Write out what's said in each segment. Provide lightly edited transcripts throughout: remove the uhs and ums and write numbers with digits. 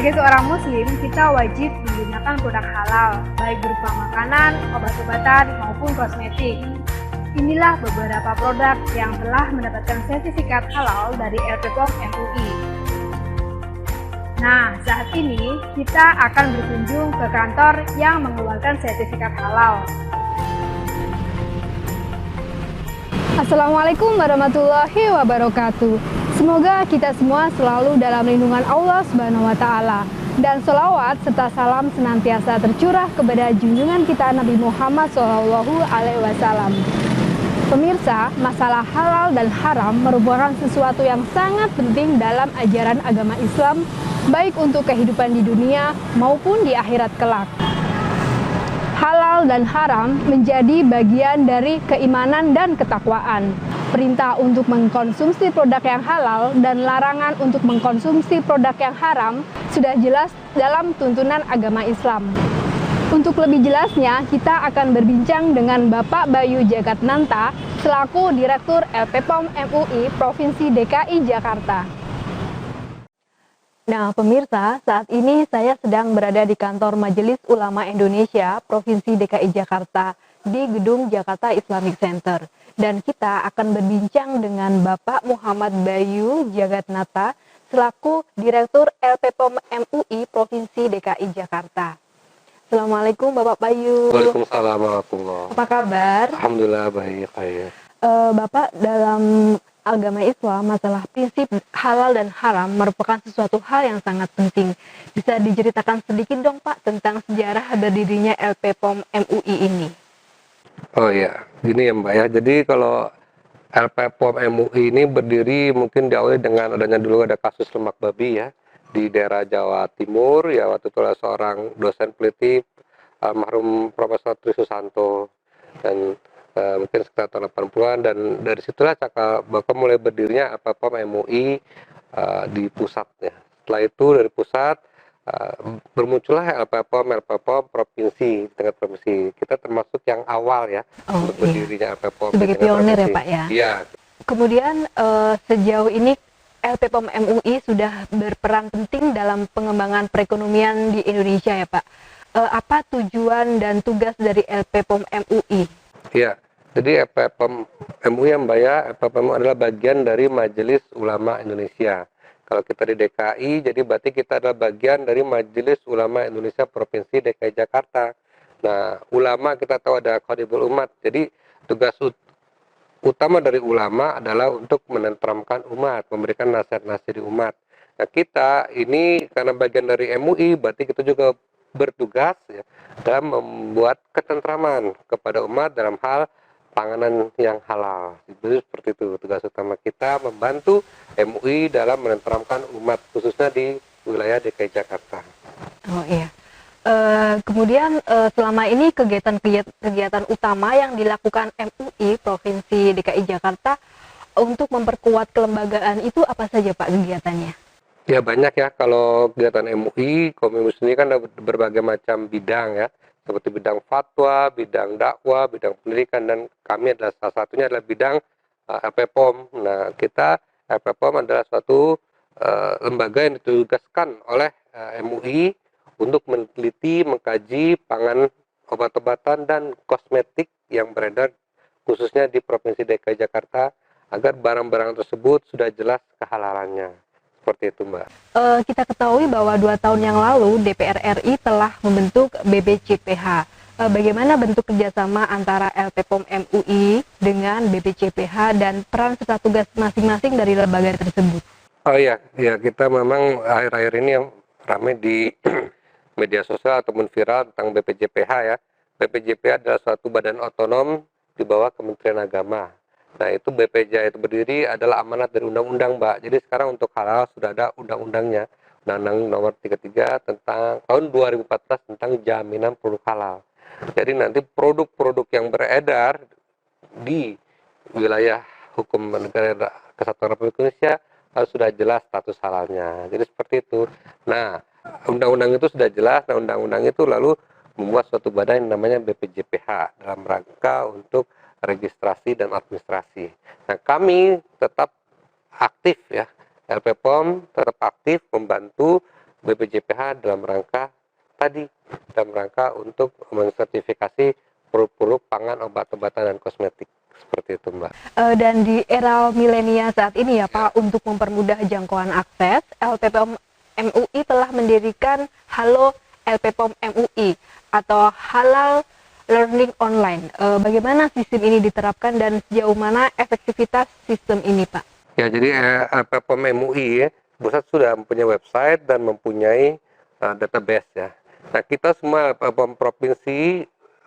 Sebagai seorang muslim, kita wajib menggunakan produk halal, baik berupa makanan, obat-obatan, maupun kosmetik. Inilah beberapa produk yang telah mendapatkan sertifikat halal dari LP POM MUI. Nah, saat ini kita akan berkunjung ke kantor yang mengeluarkan sertifikat halal. Assalamualaikum warahmatullahi wabarakatuh. Semoga kita semua selalu dalam lindungan Allah Subhanahu wa Ta'ala, dan sholawat serta salam senantiasa tercurah kepada junjungan kita Nabi Muhammad SAW. Pemirsa, masalah halal dan haram merupakan sesuatu yang sangat penting dalam ajaran agama Islam, baik untuk kehidupan di dunia maupun di akhirat kelak. Halal dan haram menjadi bagian dari keimanan dan ketakwaan. Perintah untuk mengkonsumsi produk yang halal dan larangan untuk mengkonsumsi produk yang haram sudah jelas dalam tuntunan agama Islam. Untuk lebih jelasnya, kita akan berbincang dengan Bapak Bayu Jagatnanta selaku Direktur LP POM MUI Provinsi DKI Jakarta. Nah, pemirsa, saat ini saya sedang berada di kantor Majelis Ulama Indonesia Provinsi DKI Jakarta di Gedung Jakarta Islamic Center. Dan kita akan berbincang dengan Bapak Muhammad Bayu Jagatnanta selaku Direktur LP POM MUI Provinsi DKI Jakarta. Assalamualaikum Bapak Bayu. Waalaikumsalam warahmatullahi. Apa kabar? Alhamdulillah baik. Bapak, dalam agama Islam, masalah prinsip halal dan haram merupakan sesuatu hal yang sangat penting. Bisa diceritakan sedikit dong Pak tentang sejarah berdirinya LP POM MUI ini? Oh iya, gini ya Mbak ya. Jadi kalau LP POM MUI ini berdiri mungkin diawali dengan adanya dulu ada kasus lemak babi ya di daerah Jawa Timur ya, waktu itu ada seorang dosen peneliti almarhum Profesor Tri Susanto, dan mungkin sekitar tahun 80-an, dan dari situlah cakap bakal mulai berdirinya LP POM MUI di pusat ya. Setelah itu dari pusat bermuncullah LP POM provinsi, tingkat provinsi. Kita termasuk yang awal ya untuk berdirinya LP POM sebagai pionir ya Pak ya. Iya. Kemudian sejauh ini LP POM MUI sudah berperan penting dalam pengembangan perekonomian di Indonesia ya Pak. Apa tujuan dan tugas dari LP POM MUI? Iya, jadi LP POM MUI yang Mbak ya, LP POM adalah bagian dari Majelis Ulama Indonesia. Kalau kita di DKI, jadi berarti kita adalah bagian dari Majelis Ulama Indonesia Provinsi DKI Jakarta. Nah, ulama kita tahu ada Qadibul Umat, jadi tugas utama dari ulama adalah untuk menenteramkan umat, memberikan nasihat-nasihat di umat. Nah, kita ini karena bagian dari MUI, berarti kita juga bertugas ya, dalam membuat ketentraman kepada umat dalam hal panganan yang halal. Jadi seperti itu tugas utama kita, membantu MUI dalam menenteramkan umat khususnya di wilayah DKI Jakarta. Oh iya. Kemudian selama ini kegiatan utama yang dilakukan MUI Provinsi DKI Jakarta untuk memperkuat kelembagaan itu apa saja Pak kegiatannya? Ya banyak ya, kalau kegiatan MUI, Komisi ini kan ada berbagai macam bidang ya, seperti bidang fatwa, bidang dakwah, bidang pendidikan, dan kami adalah salah satunya adalah bidang LP POM. Nah, kita LP POM adalah suatu lembaga yang ditugaskan oleh MUI untuk meneliti, mengkaji pangan, obat-obatan, dan kosmetik yang beredar khususnya di Provinsi DKI Jakarta agar barang-barang tersebut sudah jelas kehalalannya. Seperti itu Mbak. Kita ketahui bahwa 2 tahun yang lalu DPR RI telah membentuk BPJPH. Bagaimana bentuk kerjasama antara LP POM MUI dengan BPJPH dan peran serta tugas masing-masing dari lembaga tersebut? Oh iya, ya kita memang akhir-akhir ini yang ramai di media sosial ataupun viral tentang BPJPH ya. BPJPH adalah suatu badan otonom di bawah Kementerian Agama. Nah, itu BPJPH itu berdiri adalah amanat dari undang-undang, Mbak. Jadi sekarang untuk halal sudah ada undang-undangnya. Undang-undang nomor 33 tentang tahun 2014 tentang jaminan produk halal. Jadi nanti produk-produk yang beredar di wilayah hukum negara Kesatuan Republik Indonesia sudah jelas status halalnya. Jadi seperti itu. Nah, undang-undang itu sudah jelas. Nah, undang-undang itu lalu membuat suatu badan yang namanya BPJPH dalam rangka untuk registrasi dan administrasi. Nah, kami tetap aktif ya, LP POM tetap aktif membantu BPJPH dalam rangka untuk mensertifikasi produk-produk pangan, obat-obatan, dan kosmetik. Seperti itu, Mbak. Dan di era milenial saat ini ya Pak, untuk mempermudah jangkauan akses, LPPOM MUI telah mendirikan Halo LPPOM MUI atau Halal Learning Online. Bagaimana sistem ini diterapkan dan sejauh mana efektivitas sistem ini, Pak? Ya, jadi LPPOM MUI ya, pusat sudah mempunyai website dan mempunyai database ya. Nah, kita semua LPPOM provinsi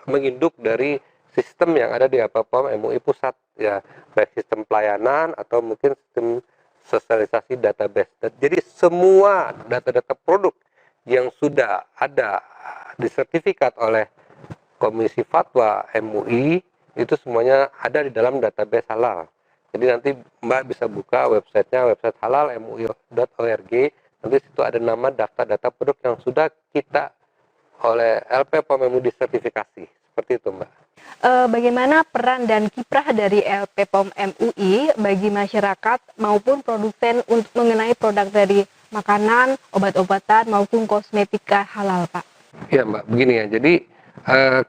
menginduk dari sistem yang ada di LPPOM MUI pusat ya, baik sistem pelayanan atau mungkin sistem sosialisasi database. Jadi semua data-data produk yang sudah ada disertifikat oleh Komisi Fatwa MUI itu semuanya ada di dalam database halal. Jadi nanti Mbak bisa buka websitenya, website halalmui.org. Nanti situ ada nama daftar-data produk yang sudah kita oleh LPPOM MUI disertifikasi. Seperti itu, Mbak. Bagaimana peran dan kiprah dari LPPOM MUI bagi masyarakat maupun produsen untuk mengenai produk dari makanan, obat-obatan maupun kosmetika halal, Pak? Ya, Mbak, begini ya. Jadi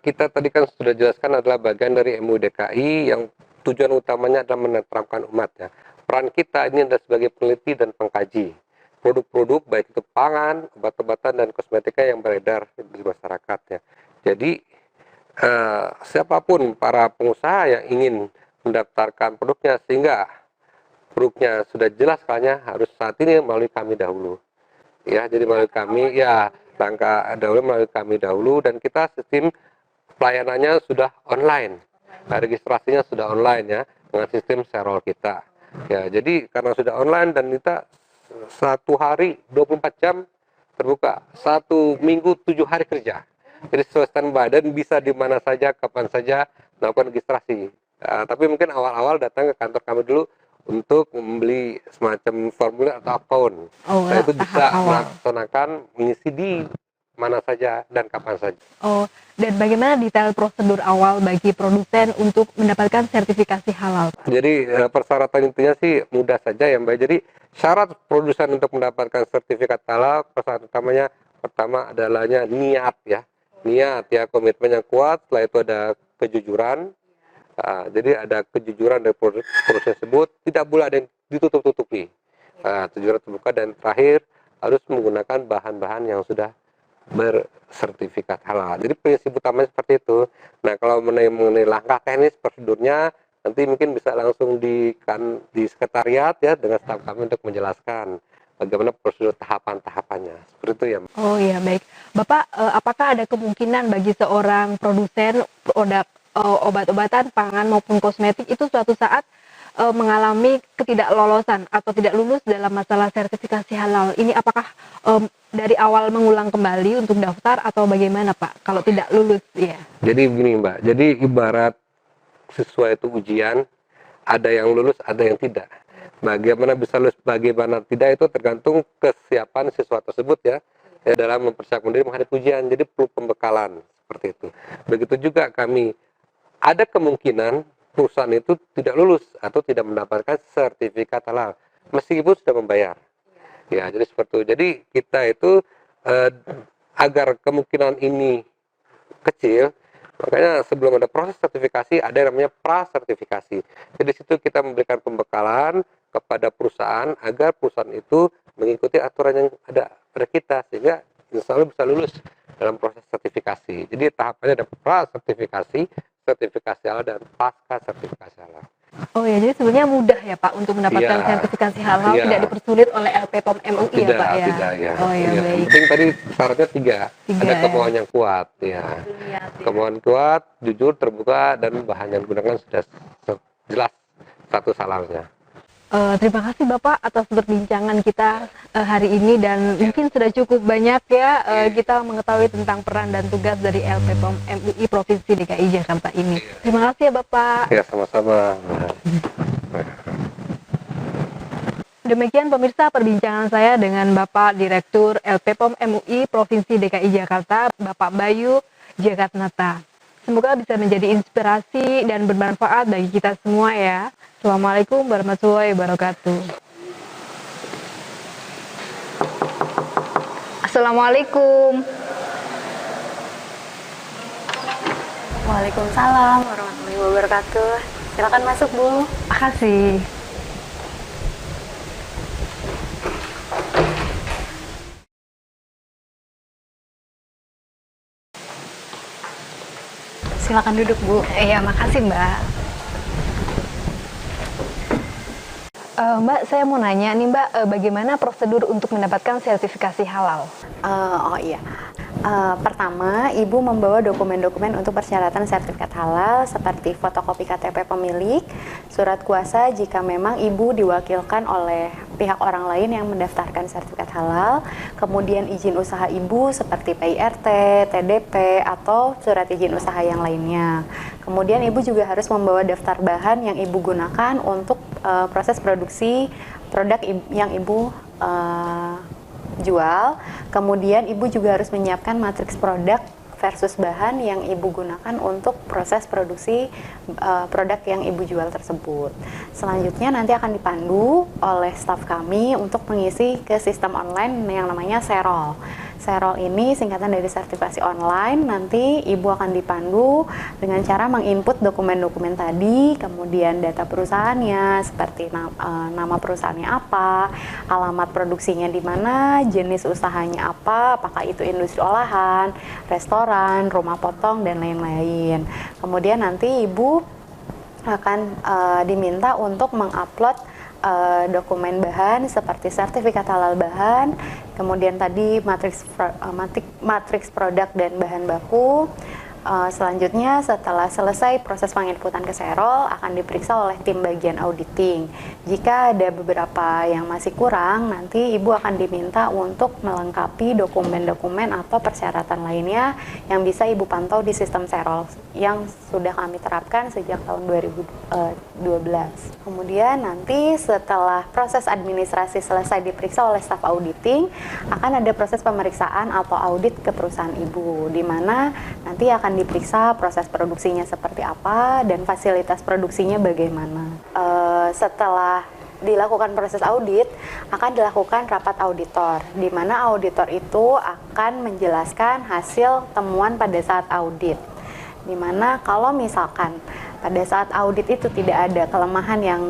kita tadi kan sudah jelaskan adalah bagian dari MUI DKI yang tujuan utamanya adalah menetralkan umat ya. Peran kita ini adalah sebagai peneliti dan pengkaji produk-produk baik itu pangan, obat-obatan, dan kosmetika yang beredar di masyarakat ya. Jadi siapapun para pengusaha yang ingin mendaftarkan produknya sehingga produknya sudah jelas skalanya harus saat ini melalui kami dahulu ya. Jadi melalui kami ya, langkah dahulu melalui kami dahulu, dan kita sistem pelayanannya sudah online. Nah, registrasinya sudah online ya dengan sistem serol kita ya. Jadi karena sudah online dan kita satu hari 24 jam terbuka, satu minggu 7 hari kerja. Jadi sesuai standby dan bisa di mana saja, kapan saja melakukan registrasi. Tapi mungkin awal-awal datang ke kantor kami dulu untuk membeli semacam formulir atau akun. Nah, itu bisa melaksanakan mengisi di mana saja dan kapan saja. Dan bagaimana detail prosedur awal bagi produsen untuk mendapatkan sertifikasi halal, Pak? Jadi persyaratan intinya sih mudah saja ya, Mbak. Jadi syarat produsen untuk mendapatkan sertifikat halal, persyaratan utamanya pertama adalahnya niat ya. Niat ya, komitmen yang kuat. Setelah itu ada kejujuran. Jadi ada kejujuran dari produk tersebut, tidak boleh ada yang ditutup-tutupi. Kejujuran terbuka, dan terakhir harus menggunakan bahan-bahan yang sudah bersertifikat halal. Jadi prinsip utamanya seperti itu. Nah, kalau mengenai langkah teknis prosedurnya, nanti mungkin bisa langsung di sekretariat ya dengan staf kami untuk menjelaskan bagaimana prosedur tahapan-tahapannya. Seperti itu ya. Oh iya, baik. Bapak, apakah ada kemungkinan bagi seorang produsen produk obat-obatan, pangan maupun kosmetik itu suatu saat mengalami ketidaklolosan atau tidak lulus dalam masalah sertifikasi halal? Ini apakah dari awal mengulang kembali untuk daftar atau bagaimana, Pak, kalau tidak lulus ya? Jadi begini, Mbak. Jadi ibarat siswa itu ujian, ada yang lulus, ada yang tidak. Bagaimana bisa lulus, bagaimana tidak, itu tergantung kesiapan siswa tersebut ya dalam mempersiapkan diri menghadapi ujian. Jadi perlu pembekalan seperti itu. Begitu juga kami, ada kemungkinan perusahaan itu tidak lulus atau tidak mendapatkan sertifikat halal meskipun sudah membayar. Ya, jadi seperti itu. Jadi kita itu agar kemungkinan ini kecil, makanya sebelum ada proses sertifikasi ada yang namanya prasertifikasi. Jadi di situ kita memberikan pembekalan kepada perusahaan agar perusahaan itu mengikuti aturan yang ada pada kita sehingga insya Allah bisa lulus dalam proses sertifikasi. Jadi tahapannya ada prasertifikasi, sertifikasi halal, dan pasca sertifikasi halal. Oh ya, jadi sebenarnya mudah ya Pak untuk mendapatkan sertifikasi halal, tidak dipersulit oleh LPPOM MUI ya Pak ya? Tidak ya. Oh ya, baik. Yang penting tadi syaratnya tiga. Ada kemauan yang kuat ya. Kemauan kuat, jujur, terbuka, dan bahan yang digunakan sudah jelas status halalnya. Terima kasih Bapak atas perbincangan kita hari ini, dan mungkin sudah cukup banyak ya kita mengetahui tentang peran dan tugas dari LPPOM MUI Provinsi DKI Jakarta ini. Terima kasih ya Bapak. Ya, sama-sama. Demikian pemirsa perbincangan saya dengan Bapak Direktur LPPOM MUI Provinsi DKI Jakarta, Bapak Bayu Jagatnata. Semoga bisa menjadi inspirasi dan bermanfaat bagi kita semua ya. Assalamualaikum warahmatullahi wabarakatuh. Assalamualaikum. Waalaikumsalam warahmatullahi wabarakatuh. Silakan masuk, Bu. Makasih. Silakan duduk, Bu. Iya, makasih Mbak. Mbak, saya mau nanya nih Mbak, bagaimana prosedur untuk mendapatkan sertifikasi halal? Oh iya. Pertama, Ibu membawa dokumen-dokumen untuk persyaratan sertifikat halal seperti fotokopi KTP pemilik, surat kuasa jika memang Ibu diwakilkan oleh pihak orang lain yang mendaftarkan sertifikat halal, kemudian izin usaha Ibu seperti PIRT, TDP, atau surat izin usaha yang lainnya. Kemudian Ibu juga harus membawa daftar bahan yang Ibu gunakan untuk proses produksi produk yang Ibu jual. Kemudian Ibu juga harus menyiapkan matriks produk versus bahan yang Ibu gunakan untuk proses produksi produk yang Ibu jual tersebut. Selanjutnya nanti akan dipandu oleh staf kami untuk mengisi ke sistem online yang namanya Serol. Serol ini singkatan dari sertifikasi online. Nanti Ibu akan dipandu dengan cara menginput dokumen-dokumen tadi, kemudian data perusahaannya seperti nama perusahaannya apa, alamat produksinya di mana, jenis usahanya apa, apakah itu industri olahan, restoran, rumah potong, dan lain-lain. Kemudian nanti Ibu akan diminta untuk mengupload dokumen bahan seperti sertifikat halal bahan, kemudian tadi matriks produk dan bahan baku. Selanjutnya setelah selesai proses penginputan ke Serol akan diperiksa oleh tim bagian auditing. Jika ada beberapa yang masih kurang, nanti Ibu akan diminta untuk melengkapi dokumen-dokumen atau persyaratan lainnya yang bisa Ibu pantau di sistem Serol yang sudah kami terapkan sejak tahun 2012. Kemudian nanti setelah proses administrasi selesai diperiksa oleh staf auditing, akan ada proses pemeriksaan atau audit ke perusahaan Ibu, di mana nanti akan diperiksa proses produksinya seperti apa dan fasilitas produksinya bagaimana. Setelah dilakukan proses audit, akan dilakukan rapat auditor, di mana auditor itu akan menjelaskan hasil temuan pada saat audit. Di mana kalau misalkan pada saat audit itu tidak ada kelemahan yang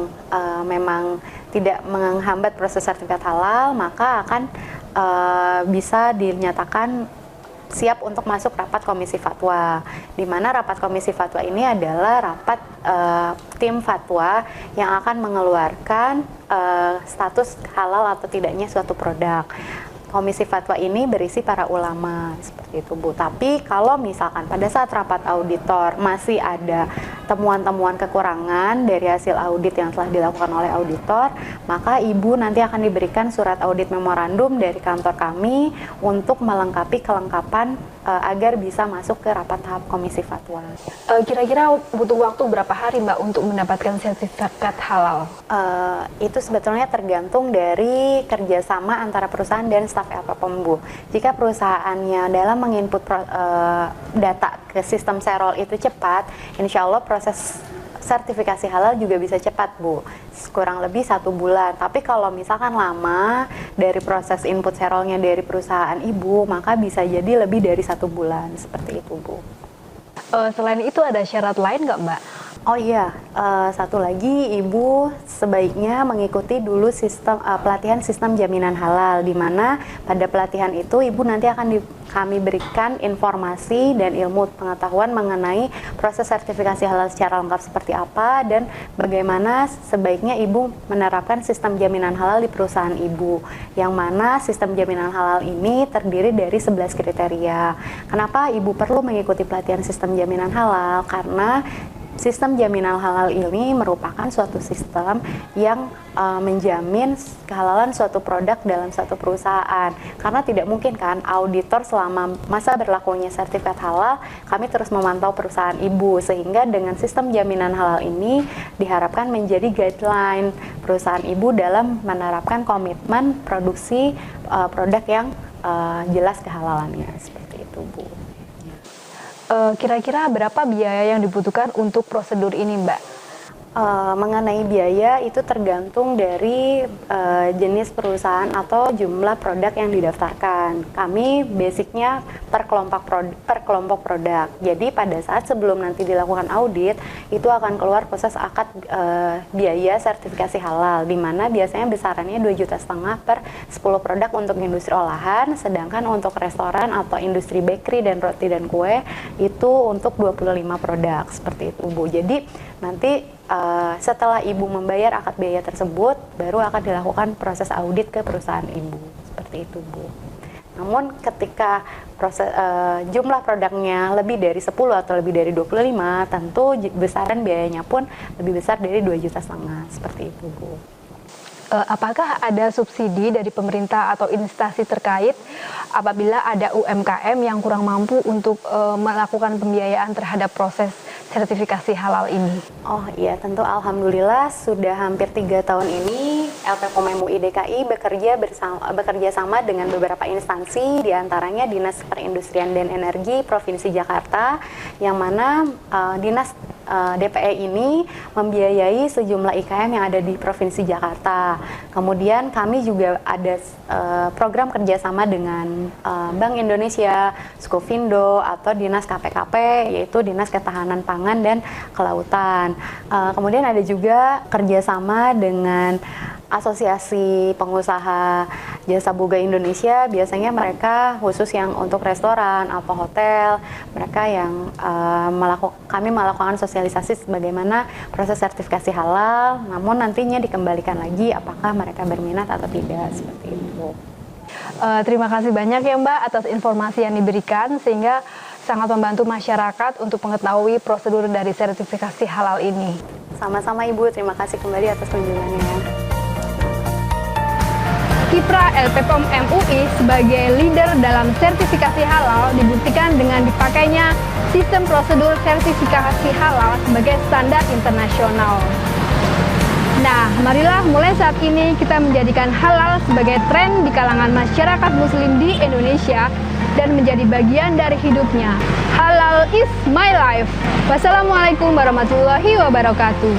memang tidak menghambat proses sertifikat halal, maka akan bisa dinyatakan siap untuk masuk rapat komisi fatwa, di mana rapat komisi fatwa ini adalah rapat tim fatwa yang akan mengeluarkan status halal atau tidaknya suatu produk. Komisi fatwa ini berisi para ulama, seperti itu Bu. Tapi kalau misalkan pada saat rapat auditor masih ada temuan-temuan kekurangan dari hasil audit yang telah dilakukan oleh auditor, maka Ibu nanti akan diberikan surat audit memorandum dari kantor kami untuk melengkapi kelengkapan agar bisa masuk ke rapat tahap komisi fatwa. Kira-kira butuh waktu berapa hari Mbak untuk mendapatkan sertifikat halal? Itu sebetulnya tergantung dari kerjasama antara perusahaan dan staf LPPOM, Bu. Jika perusahaannya dalam menginput data ke sistem Serol itu cepat, insya Allah proses sertifikasi halal juga bisa cepat, Bu. Kurang lebih 1 bulan. Tapi kalau misalkan lama dari proses input Serolnya dari perusahaan Ibu, maka bisa jadi lebih dari 1 bulan. Seperti itu, Bu. Selain itu ada syarat lain nggak Mbak? Oh iya, satu lagi Ibu sebaiknya mengikuti dulu pelatihan sistem jaminan halal, di mana pada pelatihan itu Ibu nanti akan kami berikan informasi dan ilmu pengetahuan mengenai proses sertifikasi halal secara lengkap seperti apa dan bagaimana sebaiknya Ibu menerapkan sistem jaminan halal di perusahaan Ibu, yang mana sistem jaminan halal ini terdiri dari 11 kriteria. Kenapa Ibu perlu mengikuti pelatihan sistem jaminan halal? Karena sistem jaminan halal ini merupakan suatu sistem yang menjamin kehalalan suatu produk dalam suatu perusahaan. Karena tidak mungkin kan auditor selama masa berlakunya sertifikat halal kami terus memantau perusahaan Ibu, sehingga dengan sistem jaminan halal ini diharapkan menjadi guideline perusahaan Ibu dalam menerapkan komitmen produksi produk yang jelas kehalalannya. Seperti itu, Bu. Kira-kira berapa biaya yang dibutuhkan untuk prosedur ini, Mbak? Mengenai biaya itu tergantung dari jenis perusahaan atau jumlah produk yang didaftarkan. Kami basicnya per kelompok produk. Jadi pada saat sebelum nanti dilakukan audit itu akan keluar proses akad biaya sertifikasi halal, di mana biasanya besarannya 2,5 juta per 10 produk untuk industri olahan, sedangkan untuk restoran atau industri bakery dan roti dan kue itu untuk 25 produk seperti itu, Bu. Jadi nanti setelah Ibu membayar akad biaya tersebut, baru akan dilakukan proses audit ke perusahaan Ibu. Seperti itu, Bu. Namun ketika proses jumlah produknya lebih dari 10 atau lebih dari 25, tentu besaran biayanya pun lebih besar dari 2,5 juta. Seperti itu, Bu. Apakah ada subsidi dari pemerintah atau instansi terkait apabila ada UMKM yang kurang mampu untuk melakukan pembiayaan terhadap proses sertifikasi halal ini? Oh iya, tentu alhamdulillah sudah hampir 3 tahun ini LPPOM MUI DKI bekerja sama dengan beberapa instansi, diantaranya Dinas Perindustrian dan Energi Provinsi Jakarta, yang mana Dinas DPE ini membiayai sejumlah IKM yang ada di Provinsi Jakarta. Kemudian kami juga ada program kerjasama dengan Bank Indonesia, Skofindo, atau Dinas KPKP, yaitu Dinas Ketahanan Pangan dan Kelautan. Kemudian ada juga kerjasama dengan Asosiasi Pengusaha Jasa Boga Indonesia. Biasanya mereka khusus yang untuk restoran atau hotel, mereka yang kami melakukan sosialisasi bagaimana proses sertifikasi halal, namun nantinya dikembalikan lagi apakah mereka berminat atau tidak, seperti itu. Terima kasih banyak ya Mbak atas informasi yang diberikan, sehingga sangat membantu masyarakat untuk mengetahui prosedur dari sertifikasi halal ini. Sama-sama Ibu, terima kasih kembali atas kunjungannya. Kiprah LPPOM MUI sebagai leader dalam sertifikasi halal dibuktikan dengan dipakainya sistem prosedur sertifikasi halal sebagai standar internasional. Nah, marilah mulai saat ini kita menjadikan halal sebagai tren di kalangan masyarakat muslim di Indonesia dan menjadi bagian dari hidupnya. Halal is my life. Wassalamualaikum warahmatullahi wabarakatuh.